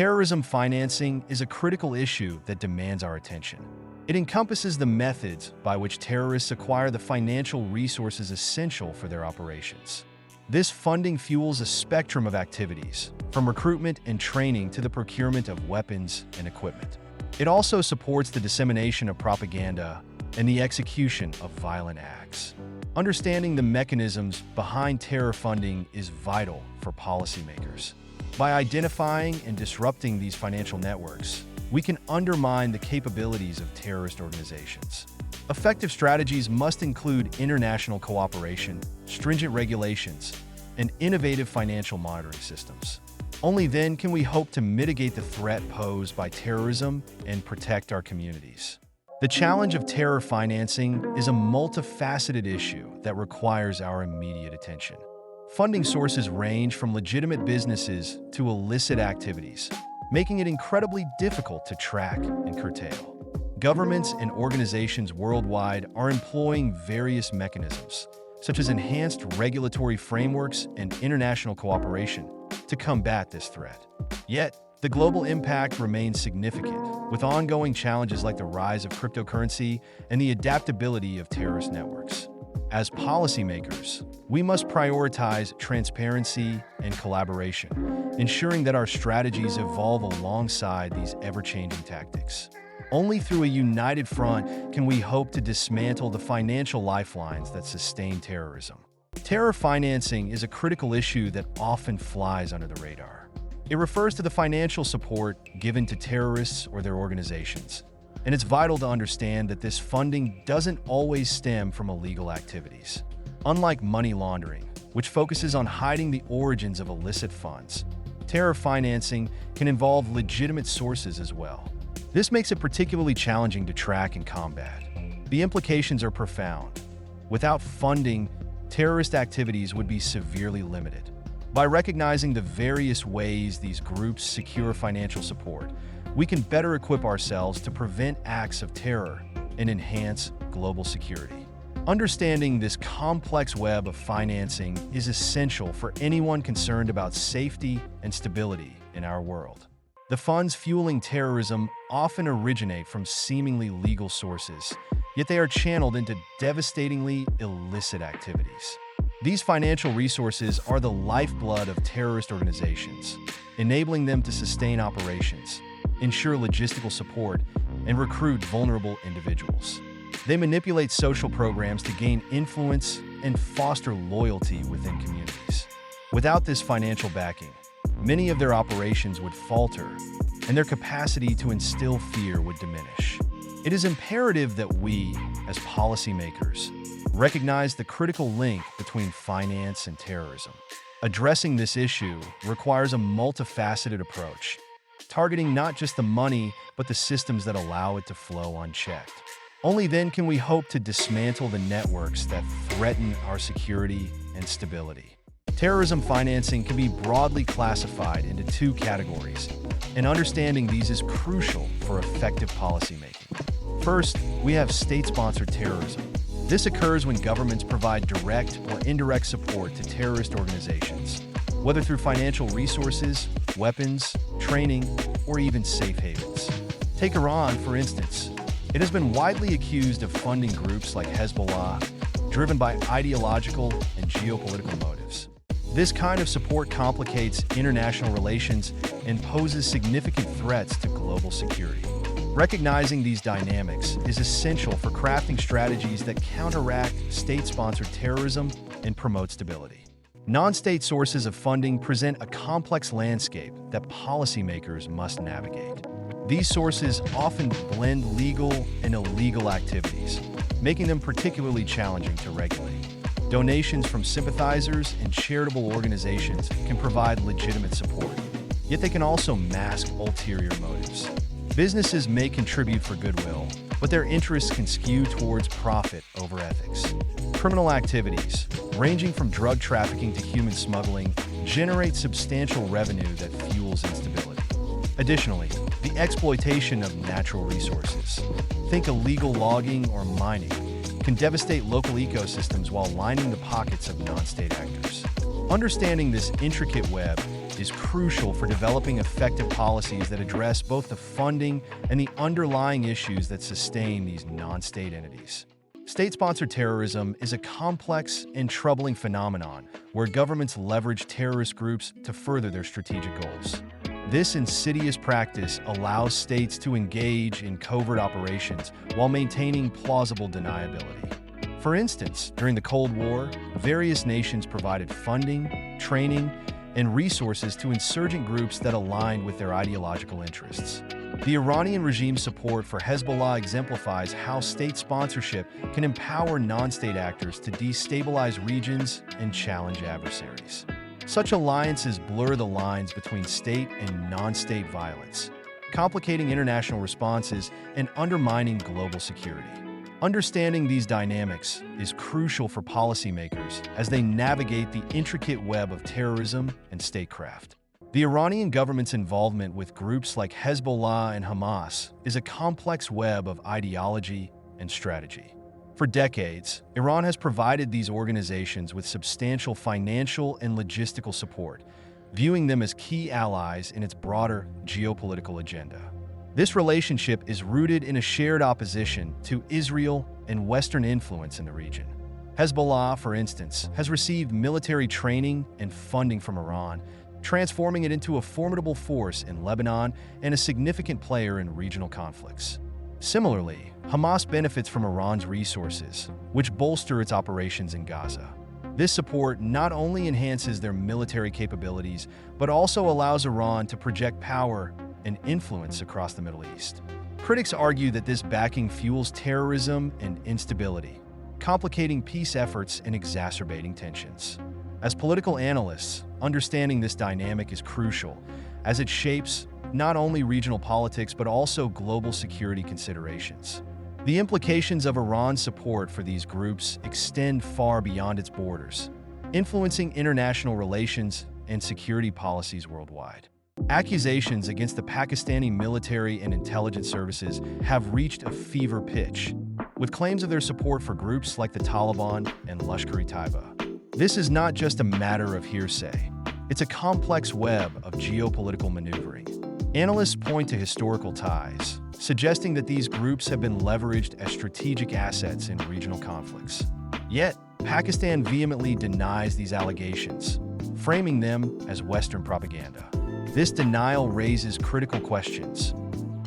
Terrorism financing is a critical issue that demands our attention. It encompasses the methods by which terrorists acquire the financial resources essential for their operations. This funding fuels a spectrum of activities, from recruitment and training to the procurement of weapons and equipment. It also supports the dissemination of propaganda and the execution of violent acts. Understanding the mechanisms behind terror funding is vital for policymakers. By identifying and disrupting these financial networks, we can undermine the capabilities of terrorist organizations. Effective strategies must include international cooperation, stringent regulations, and innovative financial monitoring systems. Only then can we hope to mitigate the threat posed by terrorism and protect our communities. The challenge of terror financing is a multifaceted issue that requires our immediate attention. Funding sources range from legitimate businesses to illicit activities, making it incredibly difficult to track and curtail. Governments and organizations worldwide are employing various mechanisms, such as enhanced regulatory frameworks and international cooperation, to combat this threat. Yet, the global impact remains significant, with ongoing challenges like the rise of cryptocurrency and the adaptability of terrorist networks. As policymakers, we must prioritize transparency and collaboration, ensuring that our strategies evolve alongside these ever-changing tactics. Only through a united front can we hope to dismantle the financial lifelines that sustain terrorism. Terror financing is a critical issue that often flies under the radar. It refers to the financial support given to terrorists or their organizations, and it's vital to understand that this funding doesn't always stem from illegal activities. Unlike money laundering, which focuses on hiding the origins of illicit funds, terror financing can involve legitimate sources as well. This makes it particularly challenging to track and combat. The implications are profound. Without funding, terrorist activities would be severely limited. By recognizing the various ways these groups secure financial support, we can better equip ourselves to prevent acts of terror and enhance global security. Understanding this complex web of financing is essential for anyone concerned about safety and stability in our world. The funds fueling terrorism often originate from seemingly legal sources, yet they are channeled into devastatingly illicit activities. These financial resources are the lifeblood of terrorist organizations, enabling them to sustain operations, ensure logistical support, and recruit vulnerable individuals. They manipulate social programs to gain influence and foster loyalty within communities. Without this financial backing, many of their operations would falter, and their capacity to instill fear would diminish. It is imperative that we, as policymakers, recognize the critical link between finance and terrorism. Addressing this issue requires a multifaceted approach, targeting not just the money, but the systems that allow it to flow unchecked. Only then can we hope to dismantle the networks that threaten our security and stability. Terrorism financing can be broadly classified into two categories, and understanding these is crucial for effective policymaking. First, we have state-sponsored terrorism. This occurs when governments provide direct or indirect support to terrorist organizations, whether through financial resources, weapons, training, or even safe havens. Take Iran, for instance. It has been widely accused of funding groups like Hezbollah, driven by ideological and geopolitical motives. This kind of support complicates international relations and poses significant threats to global security. Recognizing these dynamics is essential for crafting strategies that counteract state-sponsored terrorism and promote stability. Non-state sources of funding present a complex landscape that policymakers must navigate. These sources often blend legal and illegal activities, making them particularly challenging to regulate. Donations from sympathizers and charitable organizations can provide legitimate support, yet they can also mask ulterior motives. Businesses may contribute for goodwill, but their interests can skew towards profit over ethics. Criminal activities, ranging from drug trafficking to human smuggling, generate substantial revenue that fuels instability. Additionally, the exploitation of natural resources, think illegal logging or mining, can devastate local ecosystems while lining the pockets of non-state actors. Understanding this intricate web is crucial for developing effective policies that address both the funding and the underlying issues that sustain these non-state entities. State-sponsored terrorism is a complex and troubling phenomenon where governments leverage terrorist groups to further their strategic goals. This insidious practice allows states to engage in covert operations while maintaining plausible deniability. For instance, during the Cold War, various nations provided funding, training, and resources to insurgent groups that aligned with their ideological interests. The Iranian regime's support for Hezbollah exemplifies how state sponsorship can empower non-state actors to destabilize regions and challenge adversaries. Such alliances blur the lines between state and non-state violence, complicating international responses and undermining global security. Understanding these dynamics is crucial for policymakers as they navigate the intricate web of terrorism and statecraft. The Iranian government's involvement with groups like Hezbollah and Hamas is a complex web of ideology and strategy. For decades, Iran has provided these organizations with substantial financial and logistical support, viewing them as key allies in its broader geopolitical agenda. This relationship is rooted in a shared opposition to Israel and Western influence in the region. Hezbollah, for instance, has received military training and funding from Iran, transforming it into a formidable force in Lebanon and a significant player in regional conflicts. Similarly, Hamas benefits from Iran's resources, which bolster its operations in Gaza. This support not only enhances their military capabilities, but also allows Iran to project power and influence across the Middle East. Critics argue that this backing fuels terrorism and instability, complicating peace efforts and exacerbating tensions. As political analysts, understanding this dynamic is crucial, as it shapes not only regional politics but also global security considerations. The implications of Iran's support for these groups extend far beyond its borders, influencing international relations and security policies worldwide. Accusations against the Pakistani military and intelligence services have reached a fever pitch, with claims of their support for groups like the Taliban and Lashkar-e-Taiba. This is not just a matter of hearsay. It's a complex web of geopolitical maneuvering. Analysts point to historical ties, suggesting that these groups have been leveraged as strategic assets in regional conflicts. Yet, Pakistan vehemently denies these allegations, framing them as Western propaganda. This denial raises critical questions.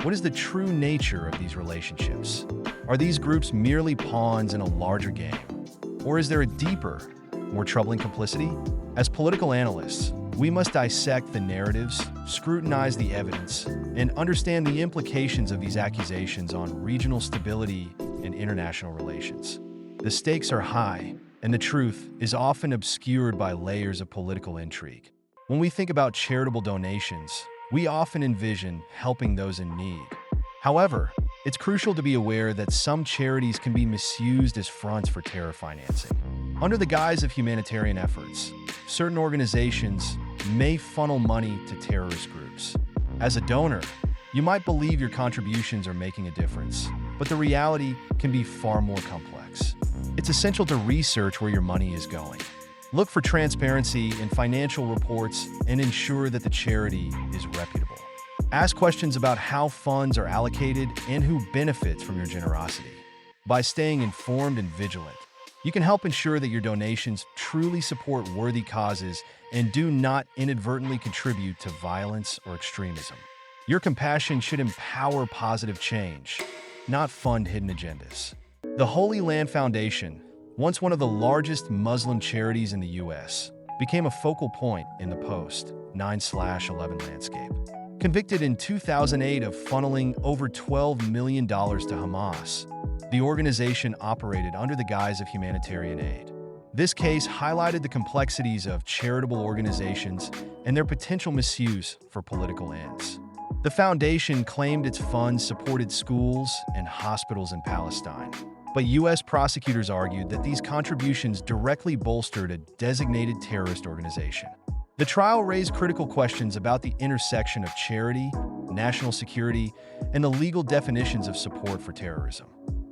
What is the true nature of these relationships? Are these groups merely pawns in a larger game? Or is there a deeper, more troubling complicity? As political analysts, we must dissect the narratives, scrutinize the evidence, and understand the implications of these accusations on regional stability and international relations. The stakes are high, and the truth is often obscured by layers of political intrigue. When we think about charitable donations, we often envision helping those in need. However, it's crucial to be aware that some charities can be misused as fronts for terror financing. Under the guise of humanitarian efforts, certain organizations may funnel money to terrorist groups. As a donor, you might believe your contributions are making a difference, but the reality can be far more complex. It's essential to research where your money is going. Look for transparency in financial reports and ensure that the charity is reputable. Ask questions about how funds are allocated and who benefits from your generosity. By staying informed and vigilant, you can help ensure that your donations truly support worthy causes and do not inadvertently contribute to violence or extremism. Your compassion should empower positive change, not fund hidden agendas. The Holy Land Foundation, once one of the largest Muslim charities in the U.S., became a focal point in the post-9/11 landscape. Convicted in 2008 of funneling over $12 million to Hamas, the organization operated under the guise of humanitarian aid. This case highlighted the complexities of charitable organizations and their potential misuse for political ends. The foundation claimed its funds supported schools and hospitals in Palestine, but U.S. prosecutors argued that these contributions directly bolstered a designated terrorist organization. The trial raised critical questions about the intersection of charity, national security, and the legal definitions of support for terrorism.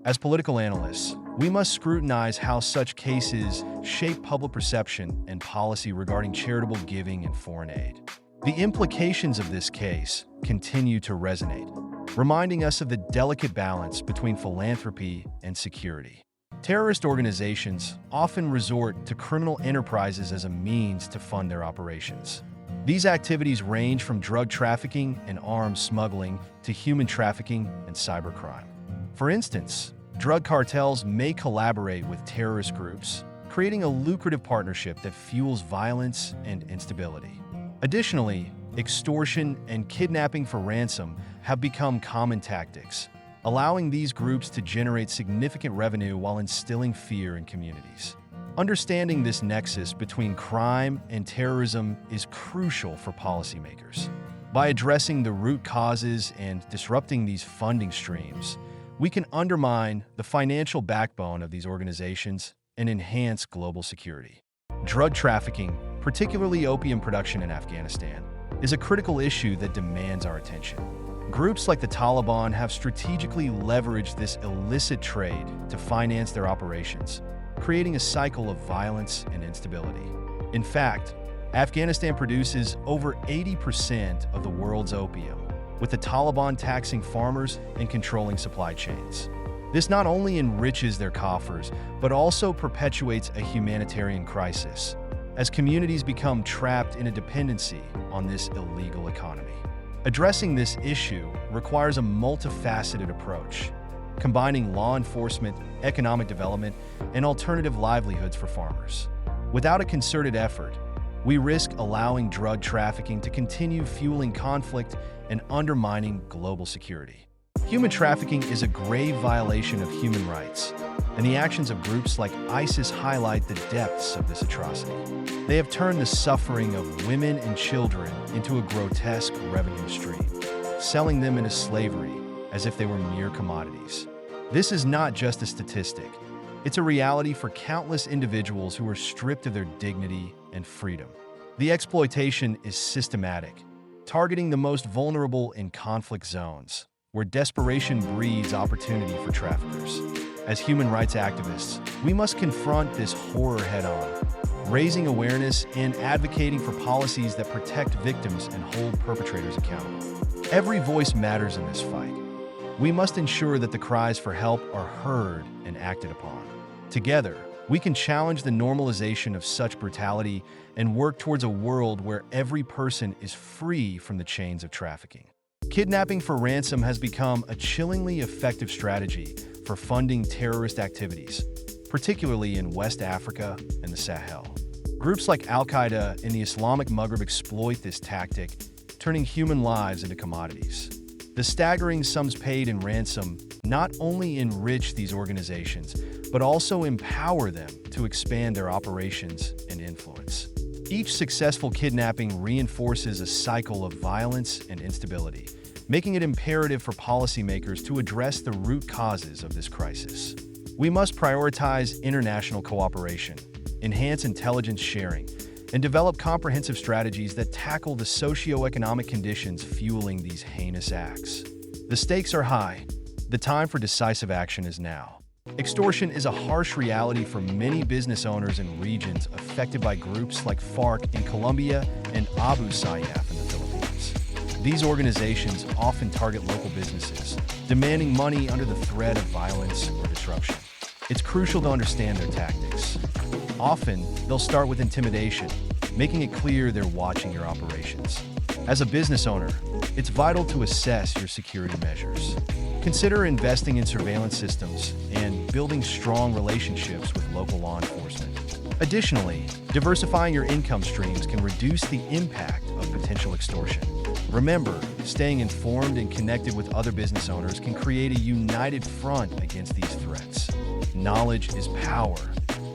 As political analysts, we must scrutinize how such cases shape public perception and policy regarding charitable giving and foreign aid. The implications of this case continue to resonate, reminding us of the delicate balance between philanthropy and security. Terrorist organizations often resort to criminal enterprises as a means to fund their operations. These activities range from drug trafficking and arms smuggling to human trafficking and cybercrime. For instance, drug cartels may collaborate with terrorist groups, creating a lucrative partnership that fuels violence and instability. Additionally, extortion and kidnapping for ransom have become common tactics, allowing these groups to generate significant revenue while instilling fear in communities. Understanding this nexus between crime and terrorism is crucial for policymakers. By addressing the root causes and disrupting these funding streams, we can undermine the financial backbone of these organizations and enhance global security. Drug trafficking, particularly opium production in Afghanistan, is a critical issue that demands our attention. Groups like the Taliban have strategically leveraged this illicit trade to finance their operations, creating a cycle of violence and instability. In fact, Afghanistan produces over 80% of the world's opium, with the Taliban taxing farmers and controlling supply chains. This not only enriches their coffers, but also perpetuates a humanitarian crisis, as communities become trapped in a dependency on this illegal economy. Addressing this issue requires a multifaceted approach, combining law enforcement, economic development, and alternative livelihoods for farmers. Without a concerted effort, we risk allowing drug trafficking to continue fueling conflict and undermining global security. Human trafficking is a grave violation of human rights, and the actions of groups like ISIS highlight the depths of this atrocity. They have turned the suffering of women and children into a grotesque revenue stream, selling them into slavery as if they were mere commodities. This is not just a statistic. It's a reality for countless individuals who are stripped of their dignity and freedom. The exploitation is systematic, targeting the most vulnerable in conflict zones, where desperation breeds opportunity for traffickers. As human rights activists, we must confront this horror head-on, raising awareness and advocating for policies that protect victims and hold perpetrators accountable. Every voice matters in this fight. We must ensure that the cries for help are heard and acted upon. Together, we can challenge the normalization of such brutality and work towards a world where every person is free from the chains of trafficking. Kidnapping for ransom has become a chillingly effective strategy for funding terrorist activities, particularly in West Africa and the Sahel. Groups like Al-Qaeda and the Islamic Maghreb exploit this tactic, turning human lives into commodities. The staggering sums paid in ransom not only enrich these organizations, but also empower them to expand their operations and influence. Each successful kidnapping reinforces a cycle of violence and instability, making it imperative for policymakers to address the root causes of this crisis. We must prioritize international cooperation, enhance intelligence sharing, and develop comprehensive strategies that tackle the socio-economic conditions fueling these heinous acts. The stakes are high. The time for decisive action is now. Extortion is a harsh reality for many business owners in regions affected by groups like FARC in Colombia and Abu Sayyaf in the Philippines. These organizations often target local businesses, demanding money under the threat of violence or disruption. It's crucial to understand their tactics. Often, they'll start with intimidation, making it clear they're watching your operations. As a business owner, it's vital to assess your security measures. Consider investing in surveillance systems and building strong relationships with local law enforcement. Additionally, diversifying your income streams can reduce the impact of potential extortion. Remember, staying informed and connected with other business owners can create a united front against these threats. Knowledge is power,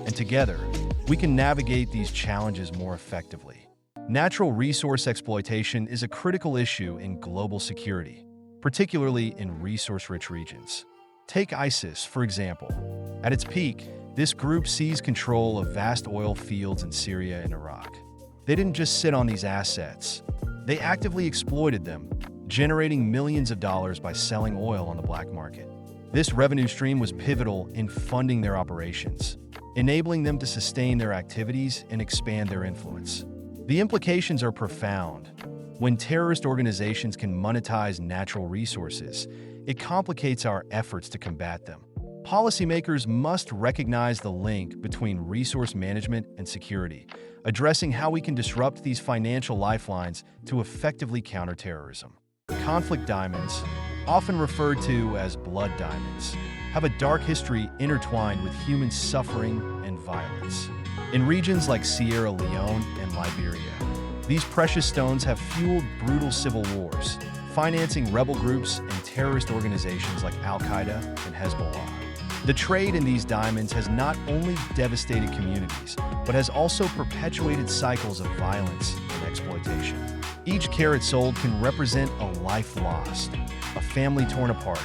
and together, we can navigate these challenges more effectively. Natural resource exploitation is a critical issue in global security, particularly in resource-rich regions. Take ISIS, for example. At its peak, this group seized control of vast oil fields in Syria and Iraq. They didn't just sit on these assets. They actively exploited them, generating millions of dollars by selling oil on the black market. This revenue stream was pivotal in funding their operations, enabling them to sustain their activities and expand their influence. The implications are profound. When terrorist organizations can monetize natural resources, it complicates our efforts to combat them. Policymakers must recognize the link between resource management and security, addressing how we can disrupt these financial lifelines to effectively counter terrorism. Conflict diamonds, often referred to as blood diamonds, have a dark history intertwined with human suffering and violence. In regions like Sierra Leone and Liberia, these precious stones have fueled brutal civil wars, financing rebel groups and terrorist organizations like Al-Qaeda and Hezbollah. The trade in these diamonds has not only devastated communities, but has also perpetuated cycles of violence and exploitation. Each carat sold can represent a life lost, a family torn apart,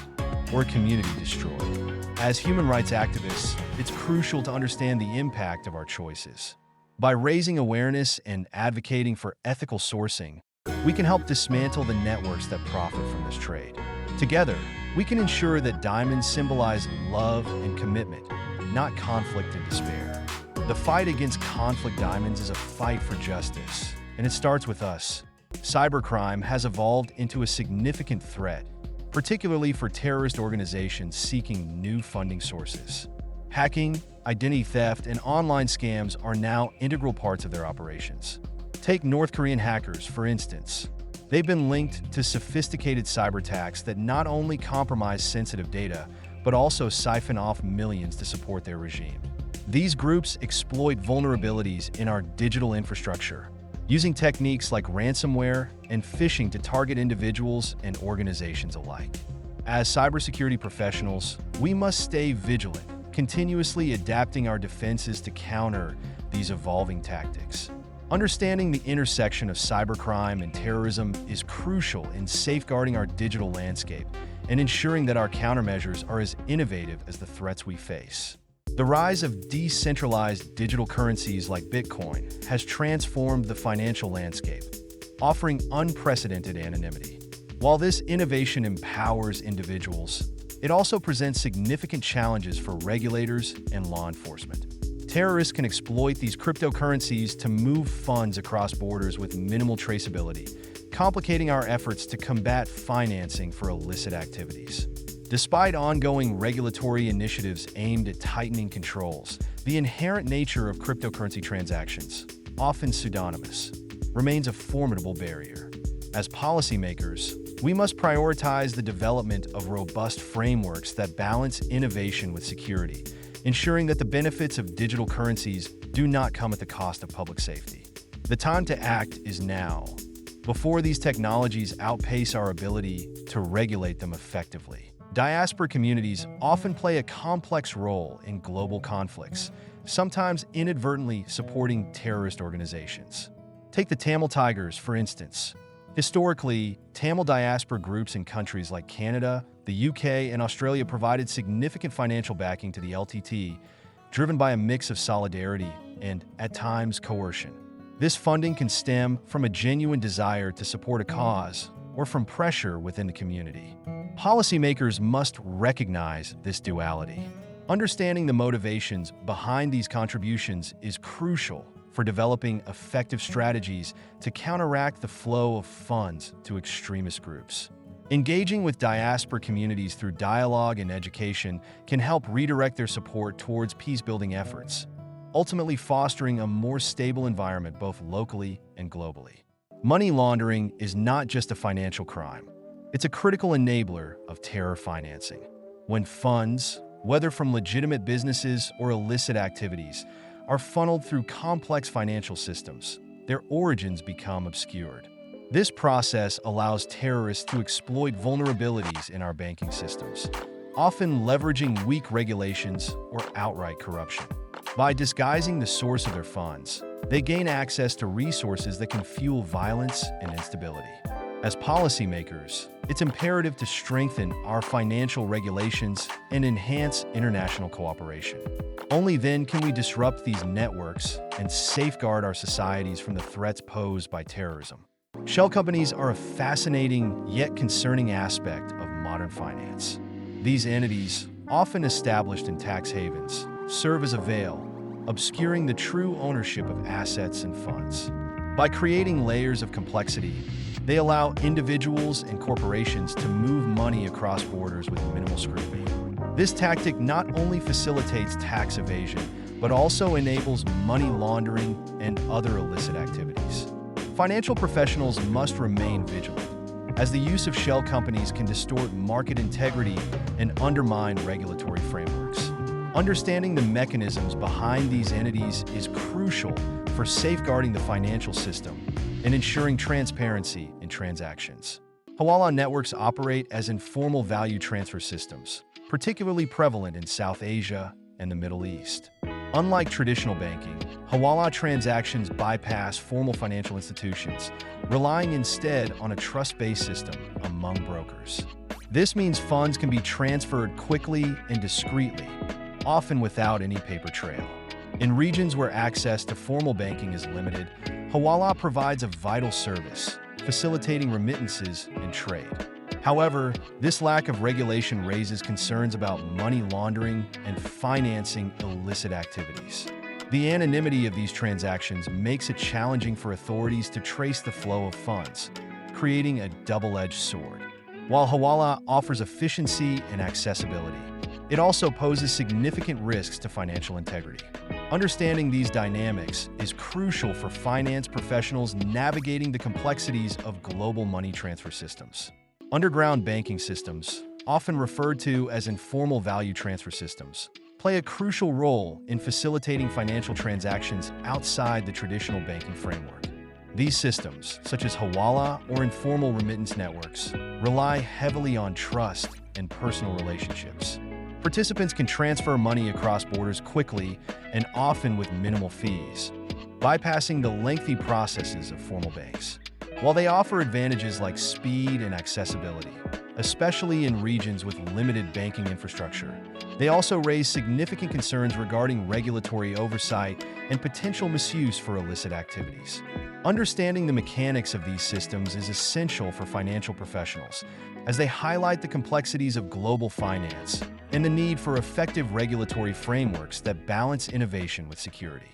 or a community destroyed. As human rights activists, it's crucial to understand the impact of our choices. By raising awareness and advocating for ethical sourcing, we can help dismantle the networks that profit from this trade. Together, we can ensure that diamonds symbolize love and commitment, not conflict and despair. The fight against conflict diamonds is a fight for justice, and it starts with us. Cybercrime has evolved into a significant threat, particularly for terrorist organizations seeking new funding sources. Hacking, identity theft, and online scams are now integral parts of their operations. Take North Korean hackers, for instance. They've been linked to sophisticated cyber attacks that not only compromise sensitive data, but also siphon off millions to support their regime. These groups exploit vulnerabilities in our digital infrastructure, using techniques like ransomware and phishing to target individuals and organizations alike. As cybersecurity professionals, we must stay vigilant, continuously adapting our defenses to counter these evolving tactics. Understanding the intersection of cybercrime and terrorism is crucial in safeguarding our digital landscape and ensuring that our countermeasures are as innovative as the threats we face. The rise of decentralized digital currencies like Bitcoin has transformed the financial landscape, offering unprecedented anonymity. While this innovation empowers individuals, it also presents significant challenges for regulators and law enforcement. Terrorists can exploit these cryptocurrencies to move funds across borders with minimal traceability, complicating our efforts to combat financing for illicit activities. Despite ongoing regulatory initiatives aimed at tightening controls, the inherent nature of cryptocurrency transactions, often pseudonymous, remains a formidable barrier. As policymakers, we must prioritize the development of robust frameworks that balance innovation with security, ensuring that the benefits of digital currencies do not come at the cost of public safety. The time to act is now, before these technologies outpace our ability to regulate them effectively. Diaspora communities often play a complex role in global conflicts, sometimes inadvertently supporting terrorist organizations. Take the Tamil Tigers, for instance. Historically, Tamil diaspora groups in countries like Canada, the UK, and Australia provided significant financial backing to the LTT, driven by a mix of solidarity and, at times, coercion. This funding can stem from a genuine desire to support a cause or from pressure within the community. Policymakers must recognize this duality. Understanding the motivations behind these contributions is crucial for developing effective strategies to counteract the flow of funds to extremist groups. Engaging with diaspora communities through dialogue and education can help redirect their support towards peace-building efforts, ultimately fostering a more stable environment both locally and globally. Money laundering is not just a financial crime. It's a critical enabler of terror financing. When funds, whether from legitimate businesses or illicit activities, are funneled through complex financial systems, their origins become obscured. This process allows terrorists to exploit vulnerabilities in our banking systems, often leveraging weak regulations or outright corruption. By disguising the source of their funds, they gain access to resources that can fuel violence and instability. As policymakers, it's imperative to strengthen our financial regulations and enhance international cooperation. Only then can we disrupt these networks and safeguard our societies from the threats posed by terrorism. Shell companies are a fascinating yet concerning aspect of modern finance. These entities, often established in tax havens, serve as a veil, obscuring the true ownership of assets and funds. By creating layers of complexity, They allow individuals and corporations to move money across borders with minimal scrutiny. This tactic not only facilitates tax evasion, but also enables money laundering and other illicit activities. Financial professionals must remain vigilant, as the use of shell companies can distort market integrity and undermine regulatory frameworks. Understanding the mechanisms behind these entities is crucial for safeguarding the financial system and ensuring transparency in transactions. Hawala networks operate as informal value transfer systems, particularly prevalent in South Asia and the Middle East. Unlike traditional banking, Hawala transactions bypass formal financial institutions, relying instead on a trust-based system among brokers. This means funds can be transferred quickly and discreetly, often without any paper trail. In regions where access to formal banking is limited, Hawala provides a vital service, facilitating remittances and trade. However, this lack of regulation raises concerns about money laundering and financing illicit activities. The anonymity of these transactions makes it challenging for authorities to trace the flow of funds, creating a double-edged sword. While Hawala offers efficiency and accessibility, it also poses significant risks to financial integrity. Understanding these dynamics is crucial for finance professionals navigating the complexities of global money transfer systems. Underground banking systems, often referred to as informal value transfer systems, play a crucial role in facilitating financial transactions outside the traditional banking framework. These systems, such as Hawala or informal remittance networks, rely heavily on trust and personal relationships. Participants can transfer money across borders quickly and often with minimal fees, bypassing the lengthy processes of formal banks. While they offer advantages like speed and accessibility, especially in regions with limited banking infrastructure, they also raise significant concerns regarding regulatory oversight and potential misuse for illicit activities. Understanding the mechanics of these systems is essential for financial professionals, as they highlight the complexities of global finance and the need for effective regulatory frameworks that balance innovation with security.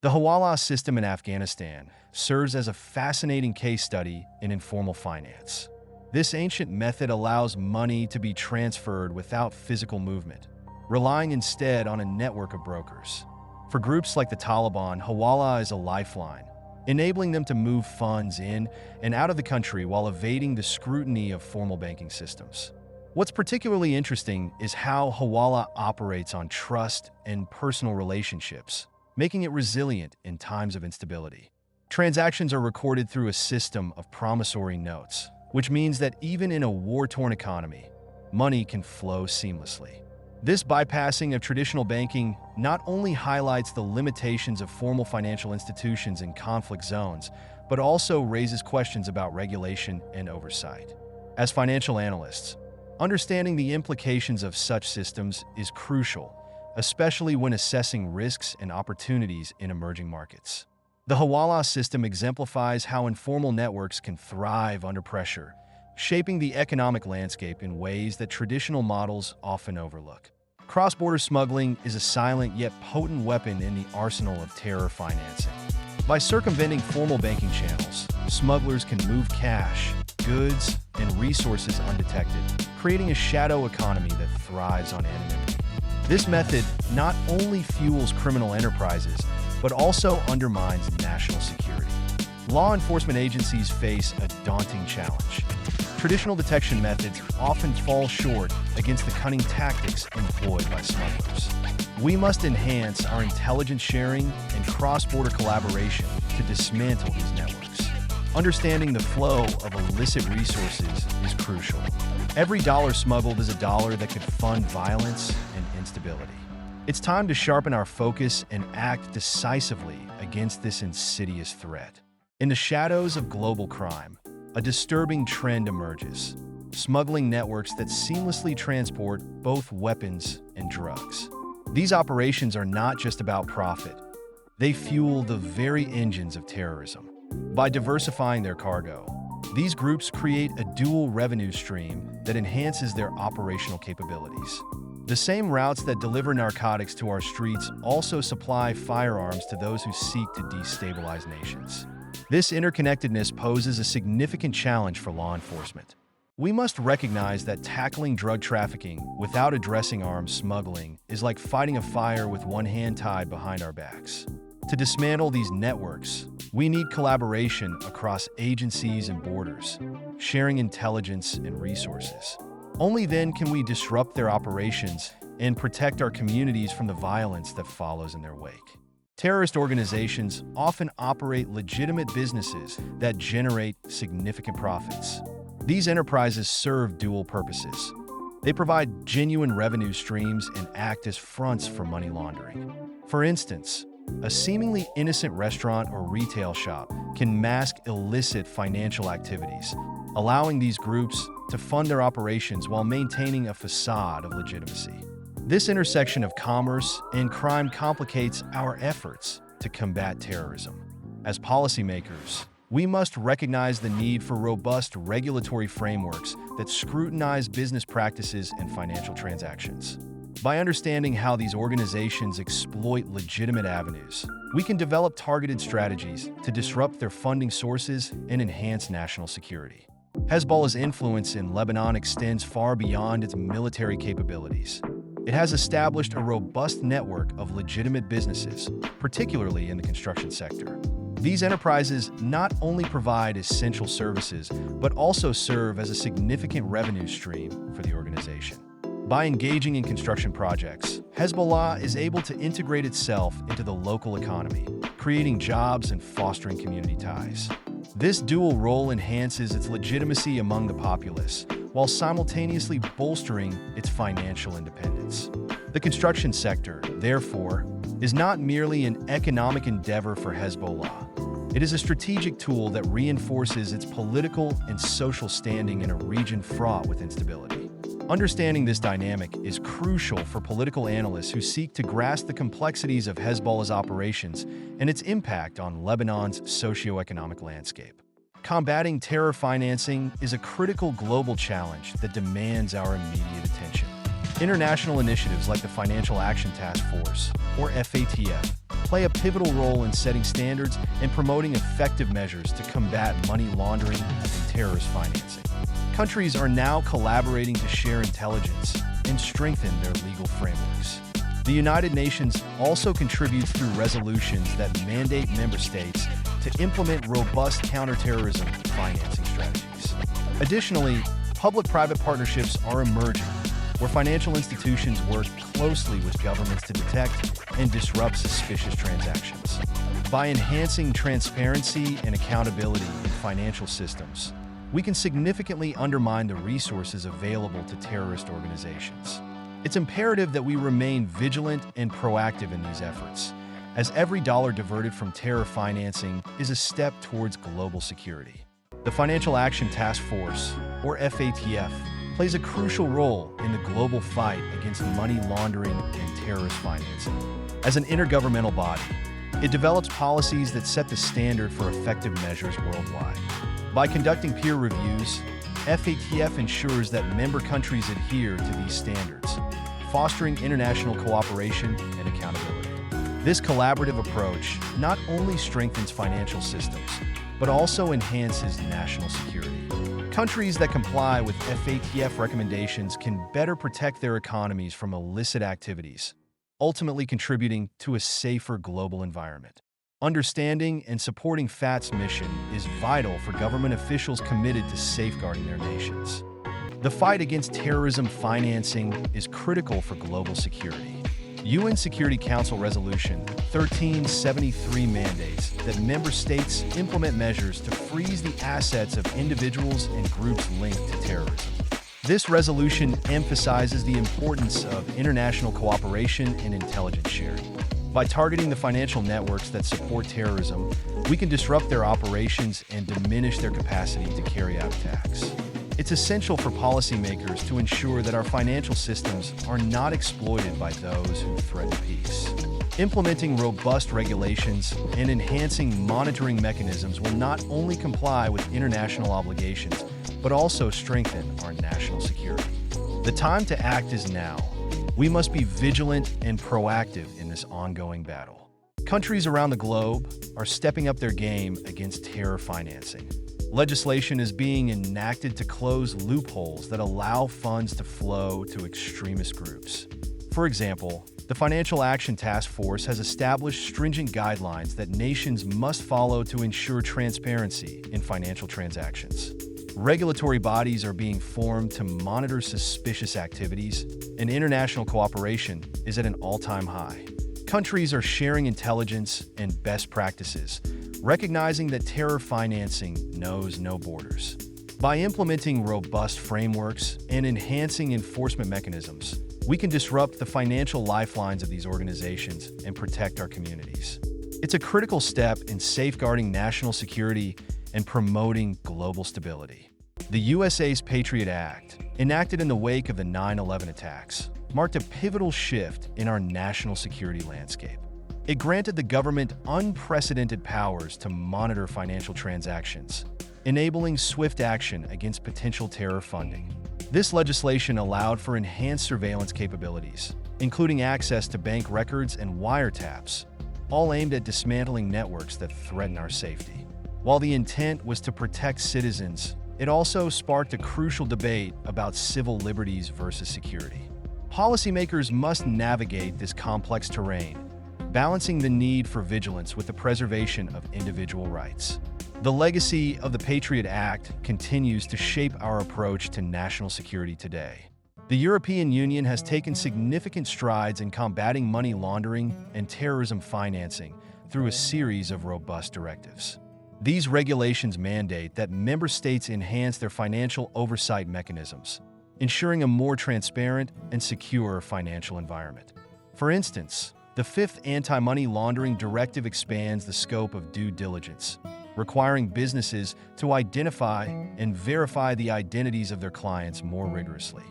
The Hawala system in Afghanistan serves as a fascinating case study in informal finance. This ancient method allows money to be transferred without physical movement, relying instead on a network of brokers. For groups like the Taliban, Hawala is a lifeline, enabling them to move funds in and out of the country while evading the scrutiny of formal banking systems. What's particularly interesting is how Hawala operates on trust and personal relationships, making it resilient in times of instability. Transactions are recorded through a system of promissory notes, which means that even in a war-torn economy, money can flow seamlessly. This bypassing of traditional banking not only highlights the limitations of formal financial institutions in conflict zones, but also raises questions about regulation and oversight. As financial analysts, understanding the implications of such systems is crucial, especially when assessing risks and opportunities in emerging markets. The Hawala system exemplifies how informal networks can thrive under pressure, shaping the economic landscape in ways that traditional models often overlook. Cross-border smuggling is a silent yet potent weapon in the arsenal of terror financing. By circumventing formal banking channels, smugglers can move cash, goods, and resources undetected, creating a shadow economy that thrives on anonymity. This method not only fuels criminal enterprises, but also undermines national security. Law enforcement agencies face a daunting challenge. Traditional detection methods often fall short against the cunning tactics employed by smugglers. We must enhance our intelligence sharing and cross-border collaboration to dismantle these networks. Understanding the flow of illicit resources is crucial. Every dollar smuggled is a dollar that could fund violence and instability. It's time to sharpen our focus and act decisively against this insidious threat. In the shadows of global crime, a disturbing trend emerges: smuggling networks that seamlessly transport both weapons and drugs. These operations are not just about profit. They fuel the very engines of terrorism. By diversifying their cargo, these groups create a dual revenue stream that enhances their operational capabilities. The same routes that deliver narcotics to our streets also supply firearms to those who seek to destabilize nations. This interconnectedness poses a significant challenge for law enforcement. We must recognize that tackling drug trafficking without addressing arms smuggling is like fighting a fire with one hand tied behind our backs. To dismantle these networks, we need collaboration across agencies and borders, sharing intelligence and resources. Only then can we disrupt their operations and protect our communities from the violence that follows in their wake. Terrorist organizations often operate legitimate businesses that generate significant profits. These enterprises serve dual purposes. They provide genuine revenue streams and act as fronts for money laundering. For instance, a seemingly innocent restaurant or retail shop can mask illicit financial activities, allowing these groups to fund their operations while maintaining a facade of legitimacy. This intersection of commerce and crime complicates our efforts to combat terrorism. As policymakers, we must recognize the need for robust regulatory frameworks that scrutinize business practices and financial transactions. By understanding how these organizations exploit legitimate avenues, we can develop targeted strategies to disrupt their funding sources and enhance national security. Hezbollah's influence in Lebanon extends far beyond its military capabilities. It has established a robust network of legitimate businesses, particularly in the construction sector. These enterprises not only provide essential services, but also serve as a significant revenue stream for the organization. By engaging in construction projects, Hezbollah is able to integrate itself into the local economy, creating jobs and fostering community ties. This dual role enhances its legitimacy among the populace, while simultaneously bolstering its financial independence. The construction sector, therefore, is not merely an economic endeavor for Hezbollah. It is a strategic tool that reinforces its political and social standing in a region fraught with instability. Understanding this dynamic is crucial for political analysts who seek to grasp the complexities of Hezbollah's operations and its impact on Lebanon's socio-economic landscape. Combating terror financing is a critical global challenge that demands our immediate attention. International initiatives like the Financial Action Task Force, or FATF, play a pivotal role in setting standards and promoting effective measures to combat money laundering and terrorist financing. Countries are now collaborating to share intelligence and strengthen their legal frameworks. The United Nations also contributes through resolutions that mandate member states to implement robust counterterrorism financing strategies. Additionally, public-private partnerships are emerging, where financial institutions work closely with governments to detect and disrupt suspicious transactions. By enhancing transparency and accountability in financial systems, we can significantly undermine the resources available to terrorist organizations. It's imperative that we remain vigilant and proactive in these efforts, as every dollar diverted from terror financing is a step towards global security. The Financial Action Task Force, or FATF, plays a crucial role in the global fight against money laundering and terrorist financing. As an intergovernmental body, it develops policies that set the standard for effective measures worldwide. By conducting peer reviews, FATF ensures that member countries adhere to these standards, fostering international cooperation and accountability. This collaborative approach not only strengthens financial systems, but also enhances national security. Countries that comply with FATF recommendations can better protect their economies from illicit activities, ultimately contributing to a safer global environment. Understanding and supporting FATF's mission is vital for government officials committed to safeguarding their nations. The fight against terrorism financing is critical for global security. UN Security Council Resolution 1373 mandates that member states implement measures to freeze the assets of individuals and groups linked to terrorism. This resolution emphasizes the importance of international cooperation and intelligence sharing. By targeting the financial networks that support terrorism, we can disrupt their operations and diminish their capacity to carry out attacks. It's essential for policymakers to ensure that our financial systems are not exploited by those who threaten peace. Implementing robust regulations and enhancing monitoring mechanisms will not only comply with international obligations, but also strengthen our national security. The time to act is now. We must be vigilant and proactive in this ongoing battle. Countries around the globe are stepping up their game against terror financing. Legislation is being enacted to close loopholes that allow funds to flow to extremist groups. For example, the Financial Action Task Force has established stringent guidelines that nations must follow to ensure transparency in financial transactions. Regulatory bodies are being formed to monitor suspicious activities, and international cooperation is at an all-time high. Countries are sharing intelligence and best practices, recognizing that terror financing knows no borders. By implementing robust frameworks and enhancing enforcement mechanisms, we can disrupt the financial lifelines of these organizations and protect our communities. It's a critical step in safeguarding national security and promoting global stability. The USA's Patriot Act, enacted in the wake of the 9/11 attacks, marked a pivotal shift in our national security landscape. It granted the government unprecedented powers to monitor financial transactions, enabling swift action against potential terror funding. This legislation allowed for enhanced surveillance capabilities, including access to bank records and wiretaps, all aimed at dismantling networks that threaten our safety. While the intent was to protect citizens, it also sparked a crucial debate about civil liberties versus security. Policymakers must navigate this complex terrain, balancing the need for vigilance with the preservation of individual rights. The legacy of the Patriot Act continues to shape our approach to national security today. The European Union has taken significant strides in combating money laundering and terrorism financing through a series of robust directives. These regulations mandate that member states enhance their financial oversight mechanisms, ensuring a more transparent and secure financial environment. For instance, the fifth Anti-Money Laundering Directive expands the scope of due diligence, requiring businesses to identify and verify the identities of their clients more rigorously.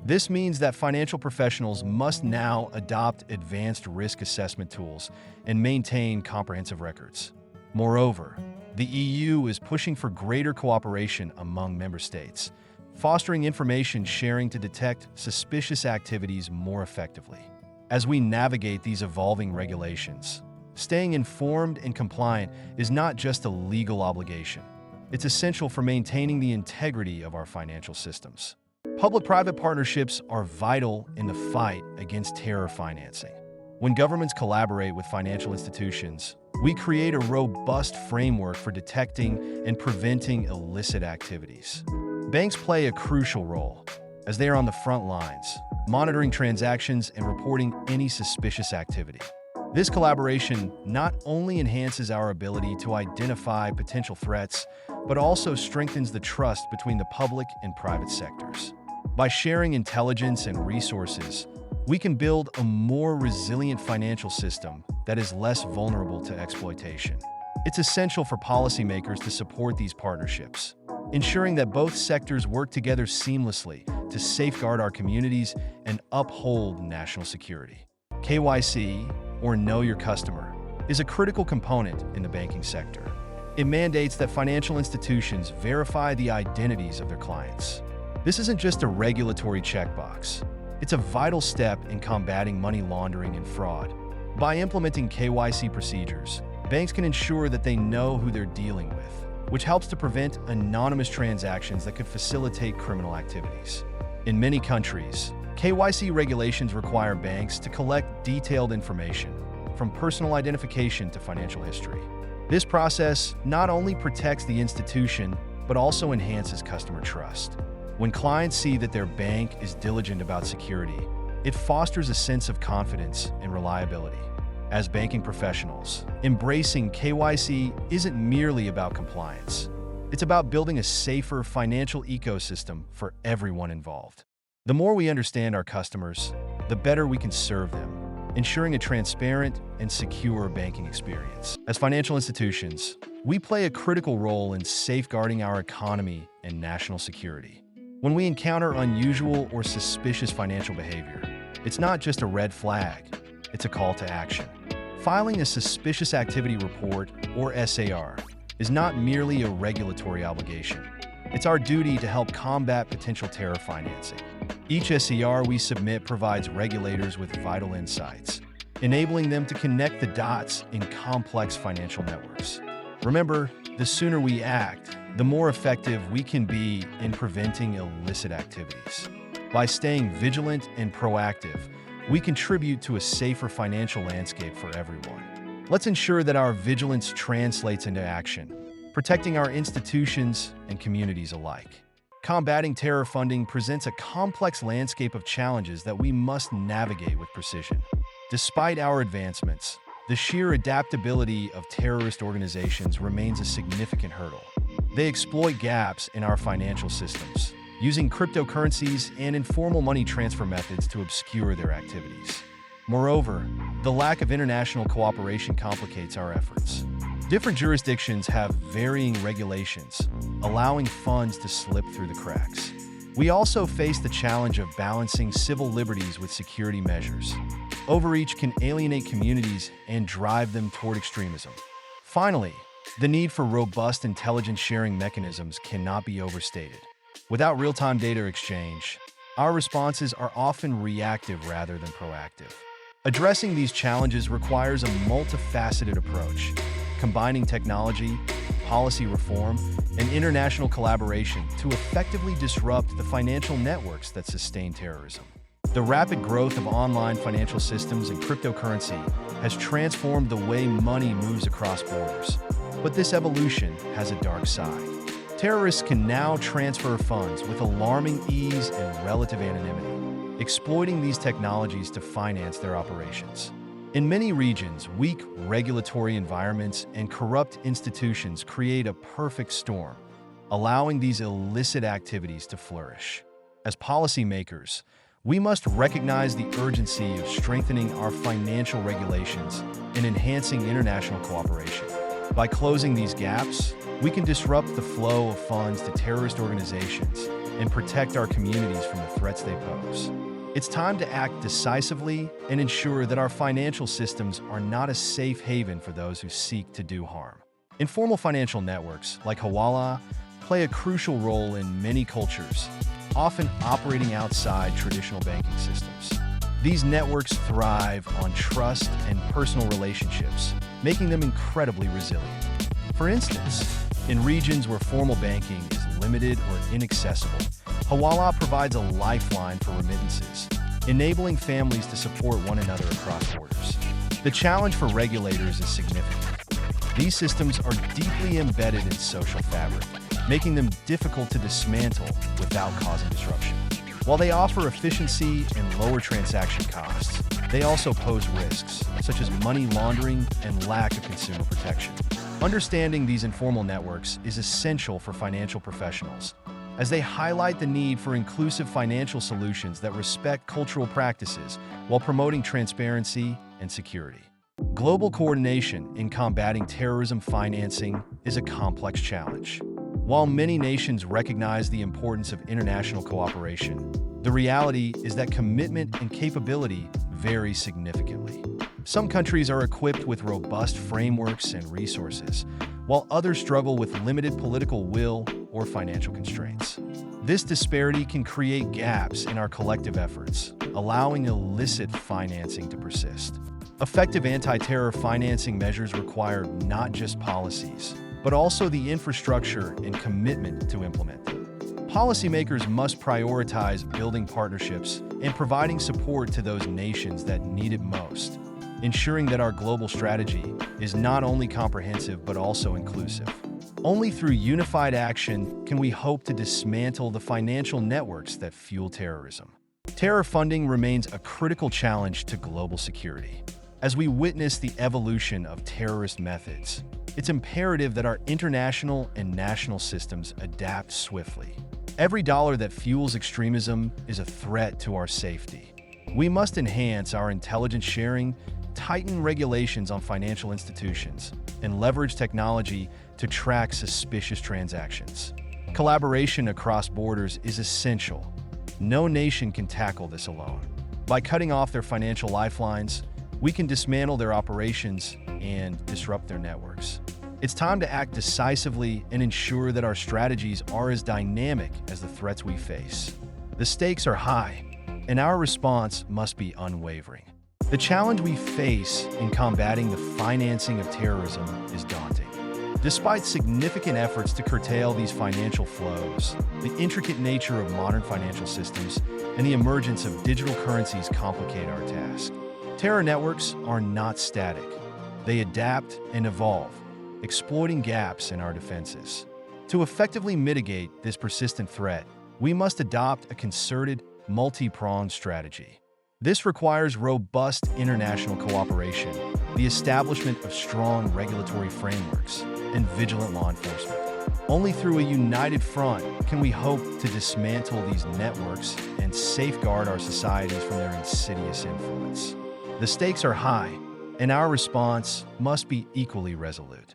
This means that financial professionals must now adopt advanced risk assessment tools and maintain comprehensive records. Moreover, the EU is pushing for greater cooperation among member states, fostering information sharing to detect suspicious activities more effectively. As we navigate these evolving regulations, staying informed and compliant is not just a legal obligation. It's essential for maintaining the integrity of our financial systems. Public-private partnerships are vital in the fight against terror financing. When governments collaborate with financial institutions, we create a robust framework for detecting and preventing illicit activities. Banks play a crucial role, as they are on the front lines, monitoring transactions and reporting any suspicious activity. This collaboration not only enhances our ability to identify potential threats, but also strengthens the trust between the public and private sectors. By sharing intelligence and resources, we can build a more resilient financial system that is less vulnerable to exploitation. It's essential for policymakers to support these partnerships, ensuring that both sectors work together seamlessly to safeguard our communities and uphold national security. KYC, or Know Your Customer, is a critical component in the banking sector. It mandates that financial institutions verify the identities of their clients. This isn't just a regulatory checkbox. It's a vital step in combating money laundering and fraud. By implementing KYC procedures, banks can ensure that they know who they're dealing with, which helps to prevent anonymous transactions that could facilitate criminal activities. In many countries, KYC regulations require banks to collect detailed information, from personal identification to financial history. This process not only protects the institution, but also enhances customer trust. When clients see that their bank is diligent about security, it fosters a sense of confidence and reliability. As banking professionals, embracing KYC isn't merely about compliance. It's about building a safer financial ecosystem for everyone involved. The more we understand our customers, the better we can serve them, ensuring a transparent and secure banking experience. As financial institutions, we play a critical role in safeguarding our economy and national security. When we encounter unusual or suspicious financial behavior, it's not just a red flag, it's a call to action. Filing a Suspicious Activity Report, or SAR, is not merely a regulatory obligation. It's our duty to help combat potential terror financing. Each SAR we submit provides regulators with vital insights, enabling them to connect the dots in complex financial networks. Remember, the sooner we act, the more effective we can be in preventing illicit activities. By staying vigilant and proactive, we contribute to a safer financial landscape for everyone. Let's ensure that our vigilance translates into action, protecting our institutions and communities alike. Combating terror funding presents a complex landscape of challenges that we must navigate with precision. Despite our advancements, the sheer adaptability of terrorist organizations remains a significant hurdle. They exploit gaps in our financial systems, using cryptocurrencies and informal money transfer methods to obscure their activities. Moreover, the lack of international cooperation complicates our efforts. Different jurisdictions have varying regulations, allowing funds to slip through the cracks. We also face the challenge of balancing civil liberties with security measures. Overreach can alienate communities and drive them toward extremism. Finally, the need for robust intelligence sharing mechanisms cannot be overstated. Without real-time data exchange, our responses are often reactive rather than proactive. Addressing these challenges requires a multifaceted approach, combining technology, policy reform, and international collaboration to effectively disrupt the financial networks that sustain terrorism. The rapid growth of online financial systems and cryptocurrency has transformed the way money moves across borders. But this evolution has a dark side. Terrorists can now transfer funds with alarming ease and relative anonymity, exploiting these technologies to finance their operations. In many regions, weak regulatory environments and corrupt institutions create a perfect storm, allowing these illicit activities to flourish. As policymakers, we must recognize the urgency of strengthening our financial regulations and enhancing international cooperation. By closing these gaps, we can disrupt the flow of funds to terrorist organizations and protect our communities from the threats they pose. It's time to act decisively and ensure that our financial systems are not a safe haven for those who seek to do harm. Informal financial networks like Hawala play a crucial role in many cultures, often operating outside traditional banking systems. These networks thrive on trust and personal relationships, making them incredibly resilient. For instance, in regions where formal banking is limited or inaccessible, Hawala provides a lifeline for remittances, enabling families to support one another across borders. The challenge for regulators is significant. These systems are deeply embedded in social fabric, making them difficult to dismantle without causing disruption. While they offer efficiency and lower transaction costs, they also pose risks, such as money laundering and lack of consumer protection. Understanding these informal networks is essential for financial professionals, as they highlight the need for inclusive financial solutions that respect cultural practices while promoting transparency and security. Global coordination in combating terrorism financing is a complex challenge. While many nations recognize the importance of international cooperation, the reality is that commitment and capability vary significantly. Some countries are equipped with robust frameworks and resources, while others struggle with limited political will or financial constraints. This disparity can create gaps in our collective efforts, allowing illicit financing to persist. Effective anti-terror financing measures require not just policies, but also the infrastructure and commitment to implement them. Policymakers must prioritize building partnerships and providing support to those nations that need it most, ensuring that our global strategy is not only comprehensive but also inclusive. Only through unified action can we hope to dismantle the financial networks that fuel terrorism. Terror funding remains a critical challenge to global security. As we witness the evolution of terrorist methods, it's imperative that our international and national systems adapt swiftly. Every dollar that fuels extremism is a threat to our safety. We must enhance our intelligence sharing, tighten regulations on financial institutions, and leverage technology to track suspicious transactions. Collaboration across borders is essential. No nation can tackle this alone. By cutting off their financial lifelines, we can dismantle their operations and disrupt their networks. It's time to act decisively and ensure that our strategies are as dynamic as the threats we face. The stakes are high, and our response must be unwavering. The challenge we face in combating the financing of terrorism is daunting. Despite significant efforts to curtail these financial flows, the intricate nature of modern financial systems and the emergence of digital currencies complicate our task. Terror networks are not static. They adapt and evolve, exploiting gaps in our defenses. To effectively mitigate this persistent threat, we must adopt a concerted, multi-pronged strategy. This requires robust international cooperation, the establishment of strong regulatory frameworks, and vigilant law enforcement. Only through a united front can we hope to dismantle these networks and safeguard our societies from their insidious influence. The stakes are high, and our response must be equally resolute.